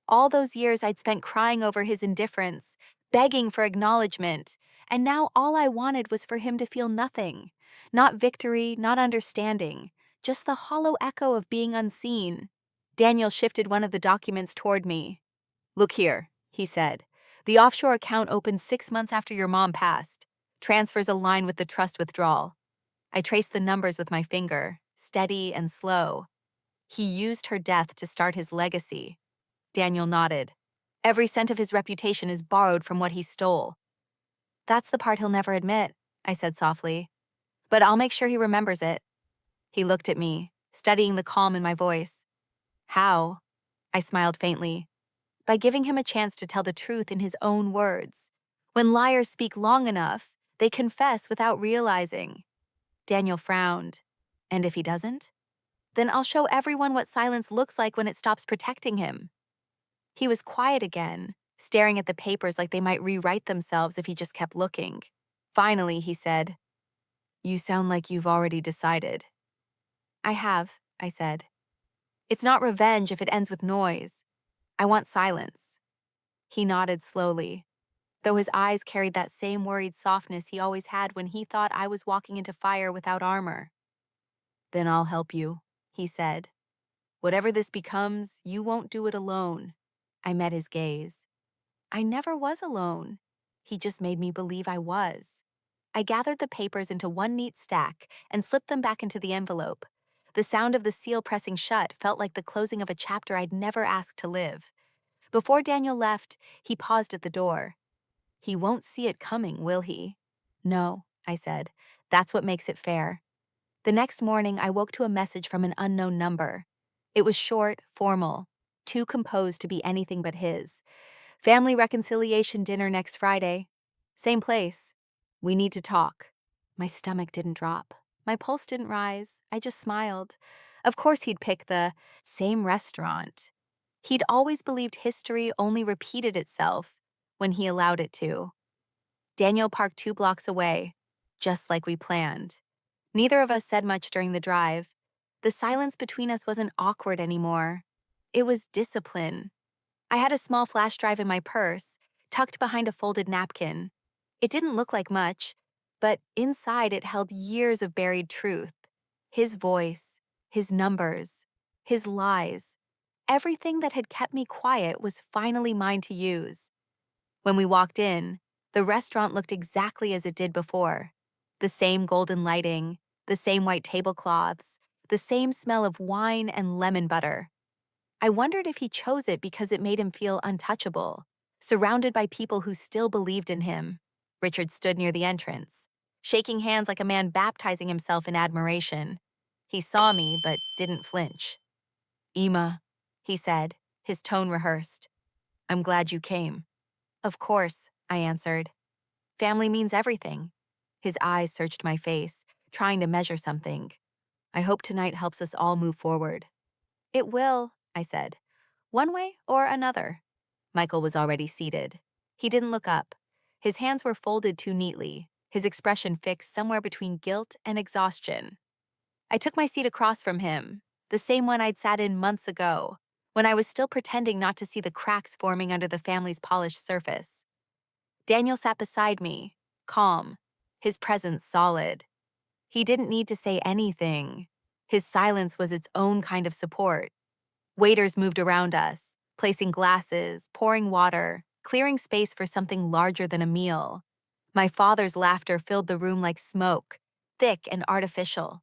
All those years I'd spent crying over his indifference, begging for acknowledgement, and now all I wanted was for him to feel nothing. Not victory, not understanding, just the hollow echo of being unseen. Daniel shifted one of the documents toward me. Look here, he said. The offshore account opened 6 months after your mom passed. Transfers align with the trust withdrawal. I traced the numbers with my finger, steady and slow. He used her death to start his legacy. Daniel nodded. Every cent of his reputation is borrowed from what he stole. That's the part he'll never admit, I said softly. But I'll make sure he remembers it. He looked at me, studying the calm in my voice. How? I smiled faintly. By giving him a chance to tell the truth in his own words. When liars speak long enough, they confess without realizing. Daniel frowned. And if he doesn't? Then I'll show everyone what silence looks like when it stops protecting him. He was quiet again, staring at the papers like they might rewrite themselves if he just kept looking. Finally, he said, You sound like you've already decided. I have, I said. It's not revenge if it ends with noise. I want silence. He nodded slowly, though his eyes carried that same worried softness he always had when he thought I was walking into fire without armor. Then I'll help you, he said. Whatever this becomes, you won't do it alone. I met his gaze. I never was alone. He just made me believe I was. I gathered the papers into one neat stack and slipped them back into the envelope. The sound of the seal pressing shut felt like the closing of a chapter I'd never asked to live. Before Daniel left, he paused at the door. He won't see it coming, will he? No, I said. That's what makes it fair. The next morning, I woke to a message from an unknown number. It was short, formal, too composed to be anything but his. Family reconciliation dinner next Friday. Same place. We need to talk. My stomach didn't drop. My pulse didn't rise. I just smiled. Of course he'd pick the same restaurant. He'd always believed history only repeated itself when he allowed it to. Daniel parked 2 blocks away, just like we planned. Neither of us said much during the drive. The silence between us wasn't awkward anymore. It was discipline. I had a small flash drive in my purse, tucked behind a folded napkin. It didn't look like much, but inside it held years of buried truth. His voice, his numbers, his lies. Everything that had kept me quiet was finally mine to use. When we walked in, the restaurant looked exactly as it did before. The same golden lighting, the same white tablecloths, the same smell of wine and lemon butter. I wondered if he chose it because it made him feel untouchable, surrounded by people who still believed in him. Richard stood near the entrance, shaking hands like a man baptizing himself in admiration. He saw me, but didn't flinch. "Emma," he said, his tone rehearsed. "I'm glad you came." "Of course," I answered. "Family means everything." His eyes searched my face, trying to measure something. "I hope tonight helps us all move forward." "It will," I said. "One way or another." Michael was already seated. He didn't look up. His hands were folded too neatly, his expression fixed somewhere between guilt and exhaustion. I took my seat across from him, the same one I'd sat in months ago, when I was still pretending not to see the cracks forming under the family's polished surface. Daniel sat beside me, calm, his presence solid. He didn't need to say anything. His silence was its own kind of support. Waiters moved around us, placing glasses, pouring water, clearing space for something larger than a meal. My father's laughter filled the room like smoke, thick and artificial.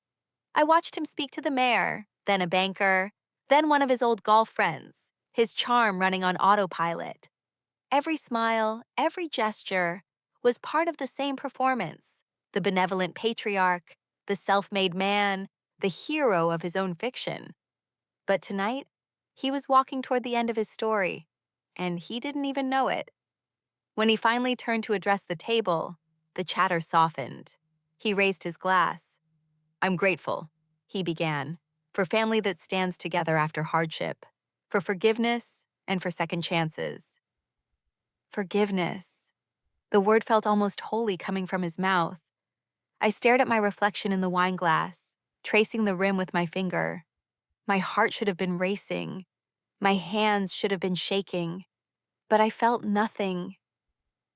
I watched him speak to the mayor, then a banker, then one of his old golf friends, his charm running on autopilot. Every smile, every gesture was part of the same performance. The benevolent patriarch, the self-made man, the hero of his own fiction. But tonight, he was walking toward the end of his story, and he didn't even know it. When he finally turned to address the table, the chatter softened. He raised his glass. "I'm grateful," he began, "for family that stands together after hardship, for forgiveness and for second chances." Forgiveness. The word felt almost holy coming from his mouth. I stared at my reflection in the wine glass, tracing the rim with my finger. My heart should have been racing. My hands should have been shaking. But I felt nothing,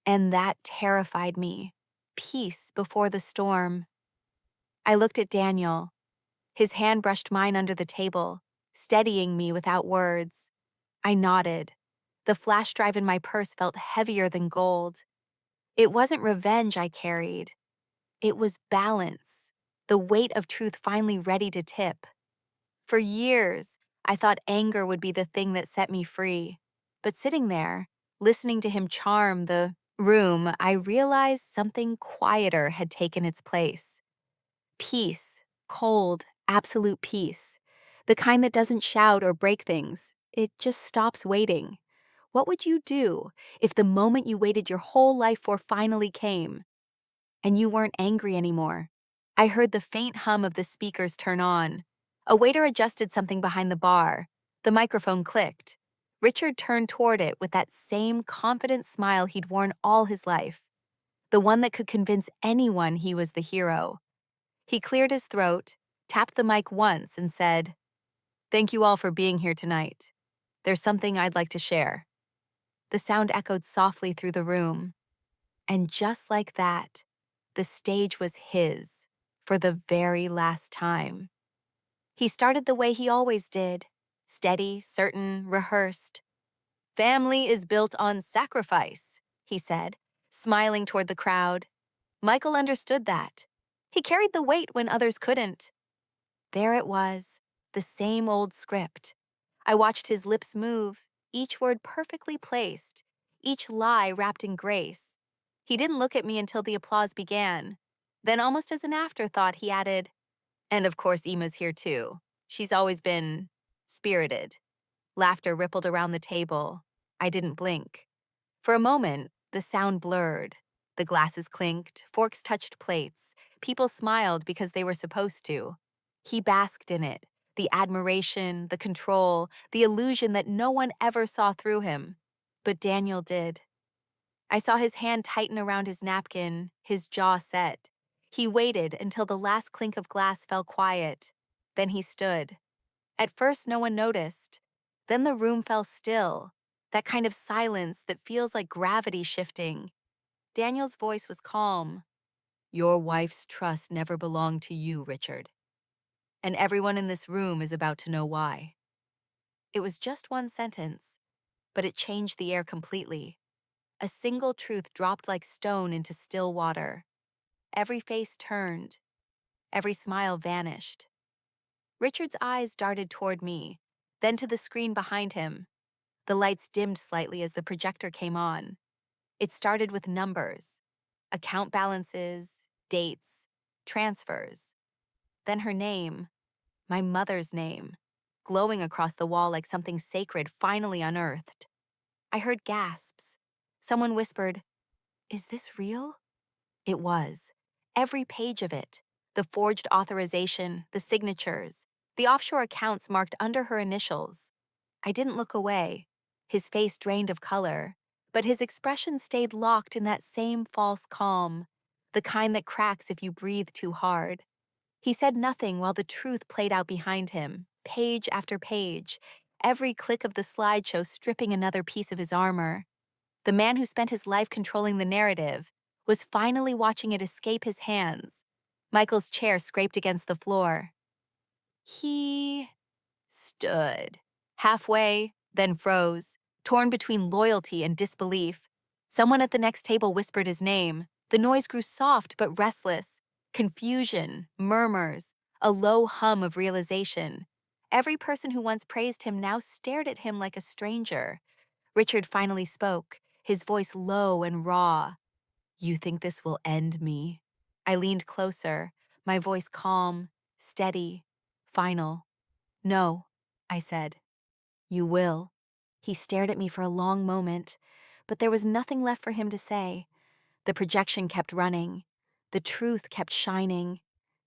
and that terrified me. Peace before the storm. I looked at Daniel. His hand brushed mine under the table, steadying me without words. I nodded. The flash drive in my purse felt heavier than gold. It wasn't revenge I carried. It was balance, the weight of truth finally ready to tip. For years, I thought anger would be the thing that set me free. But sitting there, listening to him charm the room, I realized something quieter had taken its place. Peace, cold, absolute peace. The kind that doesn't shout or break things. It just stops waiting. What would you do if the moment you waited your whole life for finally came, and you weren't angry anymore? I heard the faint hum of the speakers turn on. A waiter adjusted something behind the bar. The microphone clicked. Richard turned toward it with that same confident smile he'd worn all his life, the one that could convince anyone he was the hero. He cleared his throat, tapped the mic once, and said, "Thank you all for being here tonight. There's something I'd like to share." The sound echoed softly through the room. And just like that, the stage was his, for the very last time. He started the way he always did, steady, certain, rehearsed. "Family is built on sacrifice," he said, smiling toward the crowd. Michael understood that. He carried the weight when others couldn't. There it was, the same old script. I watched his lips move, each word perfectly placed, each lie wrapped in grace. He didn't look at me until the applause began. Then, almost as an afterthought, he added, "And of course, Emma's here too. She's always been spirited." Laughter rippled around the table. I didn't blink. For a moment, the sound blurred. The glasses clinked, forks touched plates. People smiled because they were supposed to. He basked in it, the admiration, the control, the illusion that no one ever saw through him. But Daniel did. I saw his hand tighten around his napkin, his jaw set. He waited until the last clink of glass fell quiet. Then he stood. At first, no one noticed. Then the room fell still, that kind of silence that feels like gravity shifting. Daniel's voice was calm. "Your wife's trust never belonged to you, Richard. And everyone in this room is about to know why." It was just one sentence, but it changed the air completely. A single truth dropped like stone into still water. Every face turned, every smile vanished. Richard's eyes darted toward me, then to the screen behind him. The lights dimmed slightly as the projector came on. It started with numbers, account balances, dates, transfers. Then her name, my mother's name, glowing across the wall like something sacred finally unearthed. I heard gasps. Someone whispered, "Is this real?" It was. Every page of it. The forged authorization, the signatures, the offshore accounts marked under her initials. I didn't look away. His face drained of color, but his expression stayed locked in that same false calm, the kind that cracks if you breathe too hard. He said nothing while the truth played out behind him, page after page, every click of the slideshow stripping another piece of his armor. The man who spent his life controlling the narrative was finally watching it escape his hands. Michael's chair scraped against the floor. He stood, halfway, then froze, torn between loyalty and disbelief. Someone at the next table whispered his name. The noise grew soft but restless. Confusion, murmurs, a low hum of realization. Every person who once praised him now stared at him like a stranger. Richard finally spoke, his voice low and raw. "You think this will end me?" I leaned closer, my voice calm, steady, final. "No," I said. "You will." He stared at me for a long moment, but there was nothing left for him to say. The projection kept running. The truth kept shining.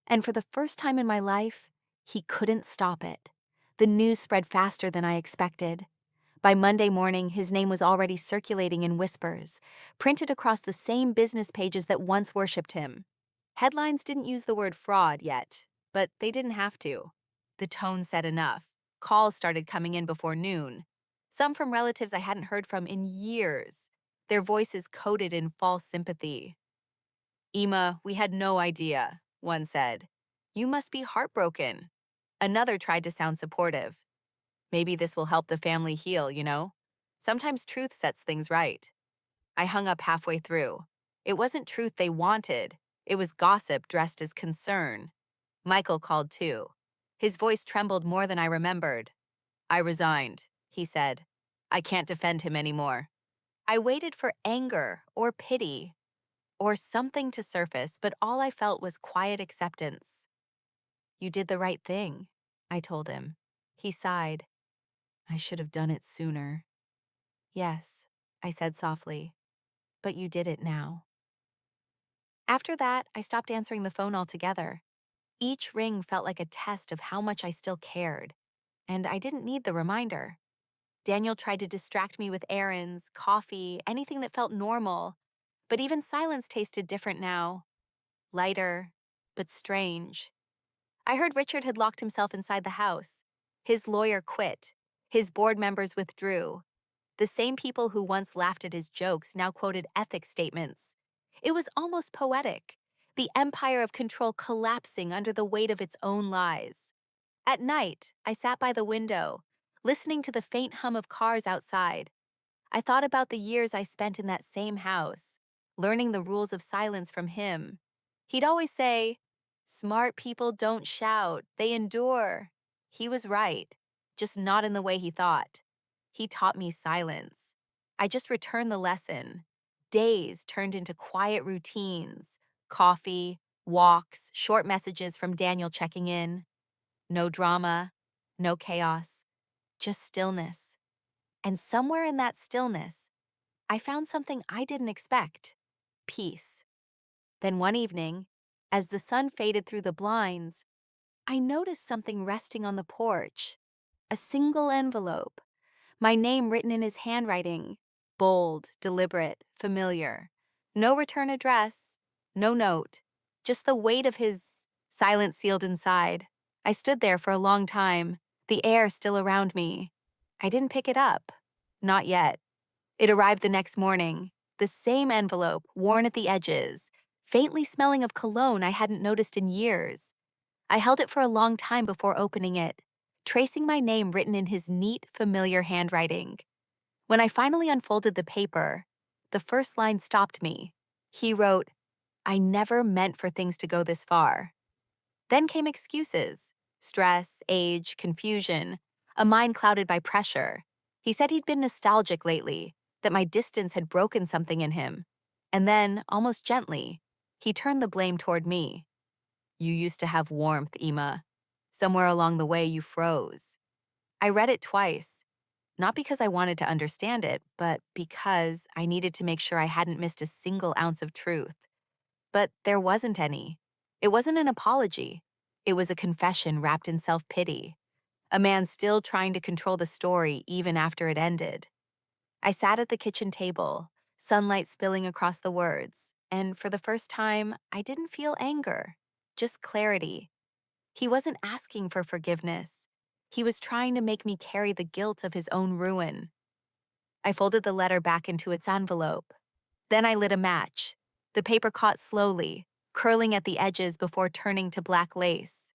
And for the first time in my life, he couldn't stop it. The news spread faster than I expected. By Monday morning, his name was already circulating in whispers, printed across the same business pages that once worshipped him. Headlines didn't use the word fraud yet, but they didn't have to. The tone said enough. Calls started coming in before noon, some from relatives I hadn't heard from in years, their voices coated in false sympathy. "Emma, we had no idea," one said. "You must be heartbroken." Another tried to sound supportive. "Maybe this will help the family heal, you know? Sometimes truth sets things right." I hung up halfway through. It wasn't truth they wanted. It was gossip dressed as concern. Michael called too. His voice trembled more than I remembered. "I resigned," he said. "I can't defend him anymore." I waited for anger or pity or something to surface, but all I felt was quiet acceptance. "You did the right thing," I told him. He sighed. "I should have done it sooner." "Yes," I said softly, "but you did it now." After that, I stopped answering the phone altogether. Each ring felt like a test of how much I still cared, and I didn't need the reminder. Daniel tried to distract me with errands, coffee, anything that felt normal, but even silence tasted different now. Lighter, but strange. I heard Richard had locked himself inside the house. His lawyer quit. His board members withdrew. The same people who once laughed at his jokes now quoted ethics statements. It was almost poetic, the empire of control collapsing under the weight of its own lies. At night, I sat by the window, listening to the faint hum of cars outside. I thought about the years I spent in that same house, learning the rules of silence from him. He'd always say, "Smart people don't shout, they endure." He was right, just not in the way he thought. He taught me silence. I just returned the lesson. Days turned into quiet routines, coffee, walks, short messages from Daniel checking in. No drama, no chaos, just stillness. And somewhere in that stillness, I found something I didn't expect: peace. Then one evening, as the sun faded through the blinds, I noticed something resting on the porch. A single envelope, my name written in his handwriting, bold, deliberate, familiar. No return address, no note, just the weight of his silence sealed inside. I stood there for a long time, the air still around me. I didn't pick it up. Not yet. It arrived the next morning, the same envelope, worn at the edges, faintly smelling of cologne I hadn't noticed in years. I held it for a long time before opening it, tracing my name written in his neat, familiar handwriting. When I finally unfolded the paper, the first line stopped me. He wrote, "I never meant for things to go this far." Then came excuses: stress, age, confusion, a mind clouded by pressure. He said he'd been nostalgic lately, that my distance had broken something in him. And then, almost gently, he turned the blame toward me. "You used to have warmth, Emma. Somewhere along the way, you froze." I read it twice, not because I wanted to understand it, but because I needed to make sure I hadn't missed a single ounce of truth. But there wasn't any. It wasn't an apology. It was a confession wrapped in self-pity. A man still trying to control the story even after it ended. I sat at the kitchen table, sunlight spilling across the words, and for the first time, I didn't feel anger, just clarity. He wasn't asking for forgiveness. He was trying to make me carry the guilt of his own ruin. I folded the letter back into its envelope. Then I lit a match. The paper caught slowly, curling at the edges before turning to black lace.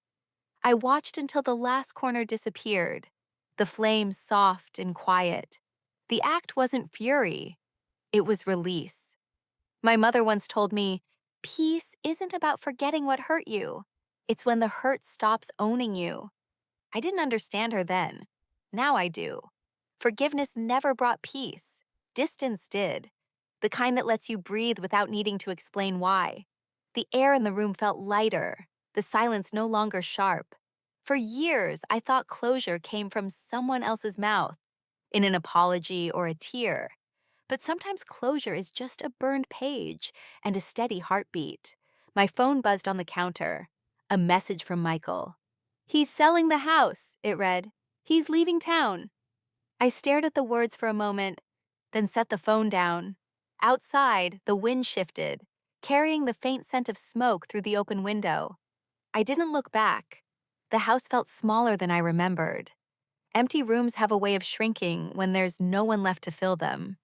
I watched until the last corner disappeared, the flames soft and quiet. The act wasn't fury, it was release. My mother once told me, "Peace isn't about forgetting what hurt you. It's when the hurt stops owning you." I didn't understand her then. Now I do. Forgiveness never brought peace. Distance did. The kind that lets you breathe without needing to explain why. The air in the room felt lighter, the silence no longer sharp. For years, I thought closure came from someone else's mouth, in an apology or a tear. But sometimes closure is just a burned page and a steady heartbeat. My phone buzzed on the counter. A message from Michael. "He's selling the house," it read. "He's leaving town." I stared at the words for a moment, then set the phone down. Outside, the wind shifted, carrying the faint scent of smoke through the open window. I didn't look back. The house felt smaller than I remembered. Empty rooms have a way of shrinking when there's no one left to fill them.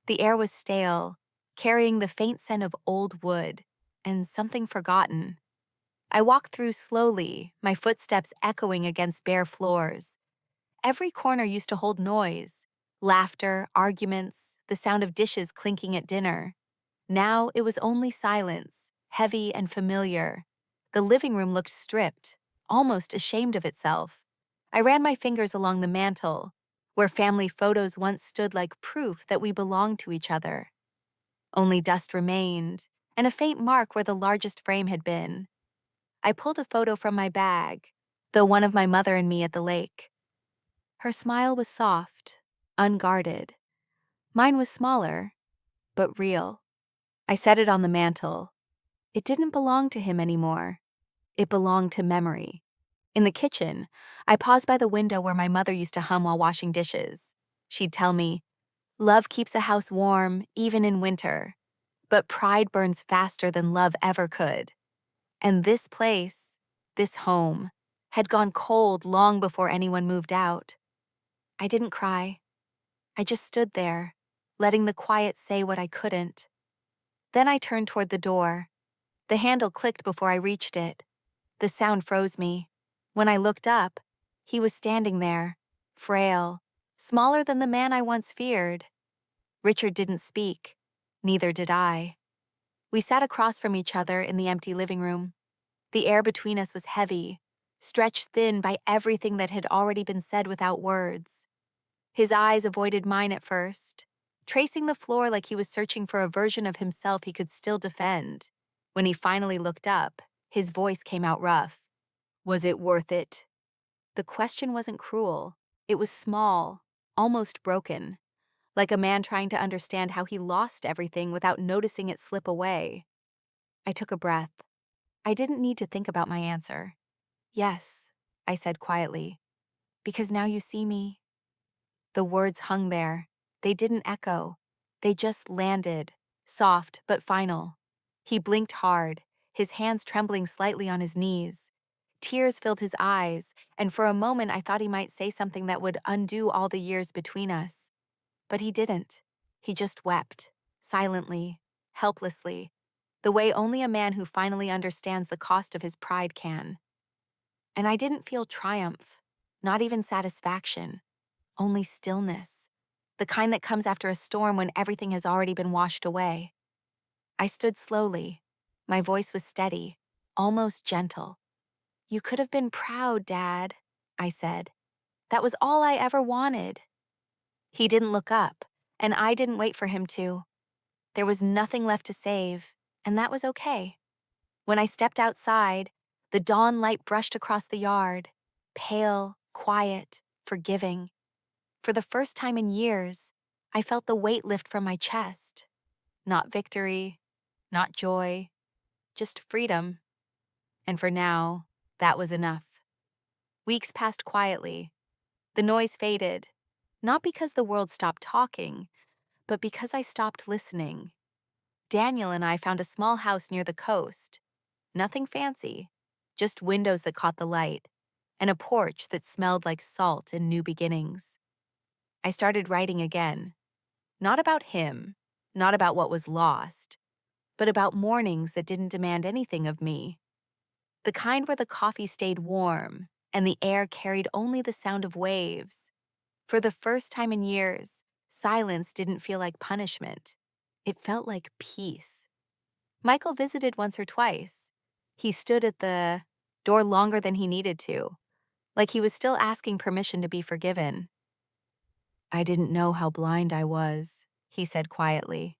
The air was stale, carrying the faint scent of old wood and something forgotten. I walked through slowly, my footsteps echoing against bare floors. Every corner used to hold noise: laughter, arguments, the sound of dishes clinking at dinner. Now it was only silence, heavy and familiar. The living room looked stripped, almost ashamed of itself. I ran my fingers along the mantel, where family photos once stood like proof that we belonged to each other. Only dust remained, and a faint mark where the largest frame had been. I pulled a photo from my bag, the one of my mother and me at the lake. Her smile was soft, unguarded. Mine was smaller, but real. I set it on the mantel. It didn't belong to him anymore. It belonged to memory. In the kitchen, I paused by the window where my mother used to hum while washing dishes. She'd tell me, "Love keeps a house warm, even in winter. But pride burns faster than love ever could." And this place, this home, had gone cold long before anyone moved out. I didn't cry. I just stood there, letting the quiet say what I couldn't. Then I turned toward the door. The handle clicked before I reached it. The sound froze me. When I looked up, he was standing there, frail, smaller than the man I once feared. Richard didn't speak. Neither did I. We sat across from each other in the empty living room. The air between us was heavy, stretched thin by everything that had already been said without words. His eyes avoided mine at first, tracing the floor like he was searching for a version of himself he could still defend. When he finally looked up, his voice came out rough. "Was it worth it?" The question wasn't cruel. It was small, almost broken, like a man trying to understand how he lost everything without noticing it slip away. I took a breath. I didn't need to think about my answer. "Yes," I said quietly, "because now you see me." The words hung there. They didn't echo. They just landed, soft but final. He blinked hard, his hands trembling slightly on his knees. Tears filled his eyes, and for a moment I thought he might say something that would undo all the years between us. But he didn't. He just wept, silently, helplessly, the way only a man who finally understands the cost of his pride can. And I didn't feel triumph. Not even satisfaction, only stillness. The kind that comes after a storm when everything has already been washed away. I stood slowly. My voice was steady, almost gentle. "You could have been proud, Dad," I said. "That was all I ever wanted." He didn't look up, and I didn't wait for him to. There was nothing left to save, and that was okay. When I stepped outside, the dawn light brushed across the yard, pale, quiet, forgiving. For the first time in years, I felt the weight lift from my chest. Not victory, not joy, just freedom. And for now, that was enough. Weeks passed quietly. The noise faded, not because the world stopped talking, but because I stopped listening. Daniel and I found a small house near the coast. Nothing fancy, just windows that caught the light, and a porch that smelled like salt and new beginnings. I started writing again. Not about him, not about what was lost, but about mornings that didn't demand anything of me. The kind where the coffee stayed warm and the air carried only the sound of waves. For the first time in years, silence didn't feel like punishment. It felt like peace. Michael visited once or twice. He stood at the door longer than he needed to, like he was still asking permission to be forgiven. "I didn't know how blind I was," he said quietly.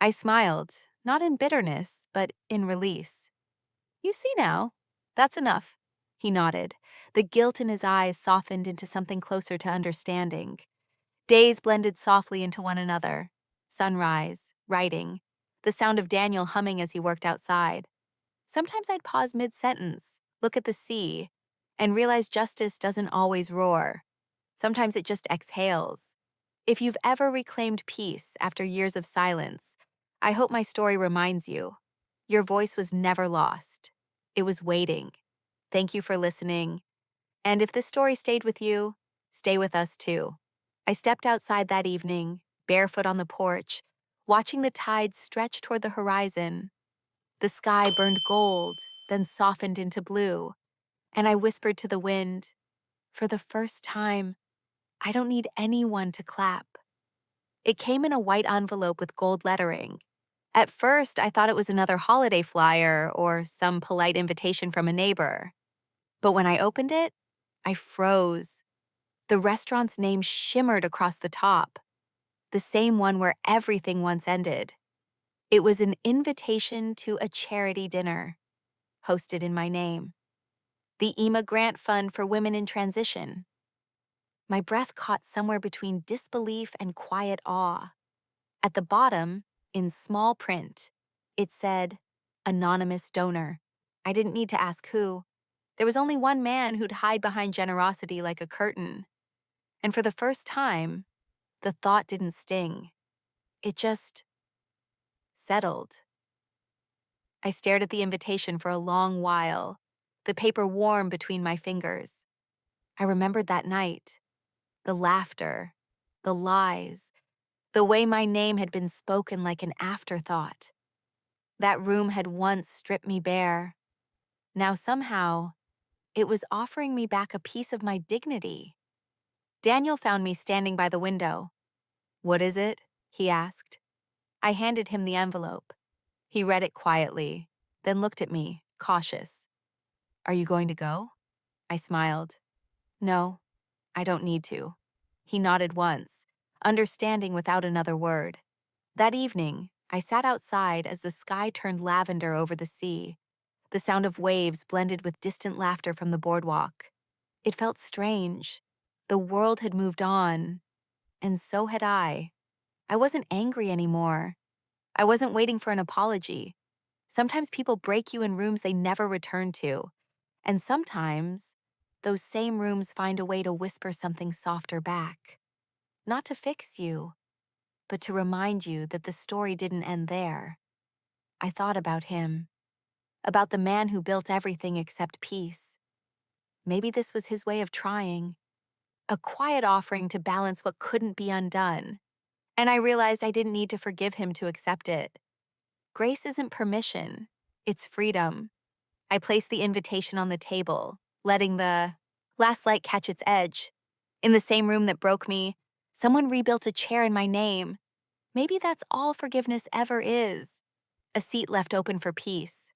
I smiled, not in bitterness, but in release. "You see now. That's enough." He nodded. The guilt in his eyes softened into something closer to understanding. Days blended softly into one another. Sunrise, writing, the sound of Daniel humming as he worked outside. Sometimes I'd pause mid-sentence, look at the sea, and realize justice doesn't always roar. Sometimes it just exhales. If you've ever reclaimed peace after years of silence, I hope my story reminds you. Your voice was never lost. It was waiting. Thank you for listening. And if this story stayed with you, stay with us too. I stepped outside that evening, barefoot on the porch, watching the tide stretch toward the horizon. The sky burned gold, then softened into blue, and I whispered to the wind, "For the first time, I don't need anyone to clap." It came in a white envelope with gold lettering. At first, I thought it was another holiday flyer or some polite invitation from a neighbor. But when I opened it, I froze. The restaurant's name shimmered across the top, the same one where everything once ended. It was an invitation to a charity dinner, hosted in my name. The EMA Grant Fund for Women in Transition. My breath caught somewhere between disbelief and quiet awe. At the bottom, in small print, it said, "Anonymous donor." I didn't need to ask who. There was only one man who'd hide behind generosity like a curtain. And for the first time, the thought didn't sting. It just settled. I stared at the invitation for a long while, the paper warm between my fingers. I remembered that night, the laughter, the lies, the way my name had been spoken like an afterthought. That room had once stripped me bare. Now somehow, it was offering me back a piece of my dignity. Daniel found me standing by the window. "What is it?" he asked. I handed him the envelope. He read it quietly, then looked at me, cautious. "Are you going to go?" I smiled. "No, I don't need to." He nodded once, understanding without another word. That evening, I sat outside as the sky turned lavender over the sea. The sound of waves blended with distant laughter from the boardwalk. It felt strange. The world had moved on, and so had I. I wasn't angry anymore. I wasn't waiting for an apology. Sometimes people break you in rooms they never return to, and sometimes those same rooms find a way to whisper something softer back. Not to fix you, but to remind you that the story didn't end there. I thought about him, about the man who built everything except peace. Maybe this was his way of trying, a quiet offering to balance what couldn't be undone. And I realized I didn't need to forgive him to accept it. Grace isn't permission, it's freedom. I placed the invitation on the table, letting the Last light catch its edge. In the same room that broke me, someone rebuilt a chair in my name. Maybe that's all forgiveness ever is. A seat left open for peace.